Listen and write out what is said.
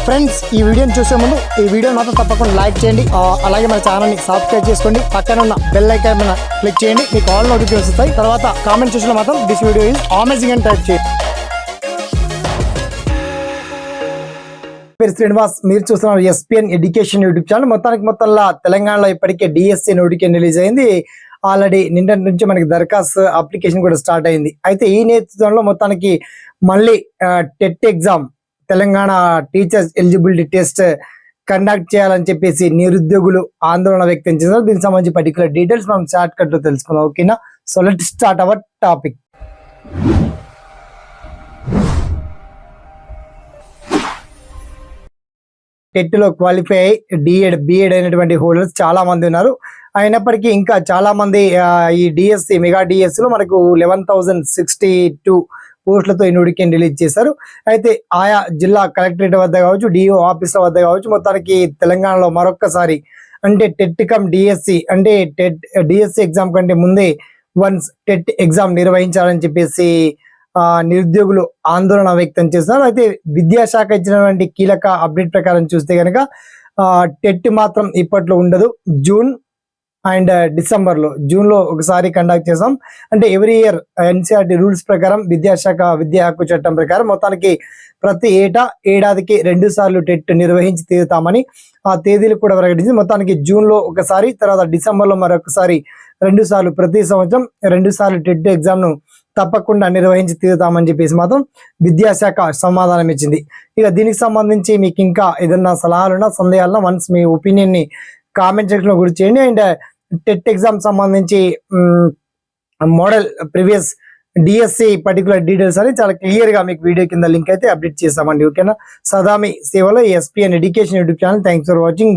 Friends ఈ వీడియోని చూసే ముందు ఈ వీడియో మాత్రం తప్పకుండా లైక్ చేయండి, అలాగే మన ఛానల్ని సబ్స్క్రైబ్ చేసుకోండి, పక్కన ఉన్న బెల్ ఐకాన్ మీద క్లిక్ చేయండి, మీకు ఆల్ నోటిఫికేషన్స్ వస్తాయి. తర్వాత కామెంట్ సెక్షన్లో మాత్రం దిస్ వీడియో ఈజ్ అమేజింగ్ అని టైప్ చేయండి. శ్రీనివాస్, మీరు చూస్తున్నారు ఎస్పీఎన్ ఎడ్యుకేషన్ యూట్యూబ్ ఛానల్. మొత్తంలో తెలంగాణలో ఇప్పటికే డిఎస్సి నోటిఫికేషన్ రిలీజ్ అయింది. ఆల్రెడీ నిన్నటి నుంచి మనకి దరఖాస్తు అప్లికేషన్ కూడా స్టార్ట్ అయింది. అయితే ఈ నేపథ్యంలో మొత్తానికి మళ్ళీ TET exam, Telangana teachers eligibility test conduct చేయాలని చెప్పేసి నిరుద్యోగులు ఆందోళన వ్యక్తం చేశారు. దీనికి సంబంధించి పర్టికులర్ డీటెయిల్స్ మనం షార్ట్ కట్ లో తెలుసుకుందాం. ఓకేనా? So let start our topic. TET లో క్వాలిఫై అయ్యి డిఎడ్ బిఎడ్ అయినటువంటి హోల్డర్స్ చాలా మంది ఉన్నారు. అయినప్పటికీ ఇంకా చాలా మంది ఈ డిఎస్సి మెగా డిఎస్సి లో మనకు 11,062 పోస్టులతో ఈ నోటిఫికేషన్ రిలీజ్ చేశారు. అయితే ఆయా జిల్లా కలెక్టరేట్ వద్ద కావచ్చు, డిఓ ఆఫీసుల వద్ద కావచ్చు, మొత్తానికి తెలంగాణలో మరొక్కసారి అంటే టెట్ కమ్ డిఎస్సి అంటే టెట్ డిఎస్సి ఎగ్జామ్ కంటే ముందే వన్స్ టెట్ ఎగ్జామ్ నిర్వహించాలని చెప్పేసి నిరుద్యోగులు ఆందోళన వ్యక్తం చేస్తున్నారు. అయితే విద్యాశాఖ ఇచ్చినటువంటి కీలక అప్డేట్ ప్రకారం చూస్తే కనుక టెట్ మాత్రం ఇప్పట్లో ఉండదు. జూన్ అండ్ డిసెంబర్లో, జూన్లో ఒకసారి కండక్ట్ చేసాం. అంటే ఎవ్రీ ఇయర్ ఎన్సీఆర్టీ రూల్స్ ప్రకారం విద్యాశాఖ విద్యా హక్కు చట్టం ప్రకారం మొత్తానికి ప్రతి ఏడాదికి 2 సార్లు టెట్ నిర్వహించి తీరుతామని ఆ తేదీలు కూడా ప్రకటించి మొత్తానికి జూన్లో ఒకసారి, తర్వాత డిసెంబర్లో మరొకసారి 2 సార్లు, ప్రతి సంవత్సరం 2 సార్లు టెట్ ఎగ్జామ్ను తప్పకుండా నిర్వహించి తీరుతామని చెప్పేసి మాత్రం విద్యాశాఖ సమాధానం ఇచ్చింది. ఇక దీనికి సంబంధించి మీకు ఇంకా ఏదన్నా సలహాలున్నా, సందేహాలున్నా వన్స్ మీ ఒపీనియన్ని కామెంట్ సెక్షన్ లో గుర్తు చేయండి. అండ్ టెట్ ఎగ్జామ్ సంబంధించి model previous DSC particular details అని చాలా క్లియర్ గా మీకు వీడియో కింద లింక్ అయితే అప్డేట్ చేస్తామండి. ఓకేనా? సదా మీ సేవలో SPN education YouTube channel. Thanks for watching.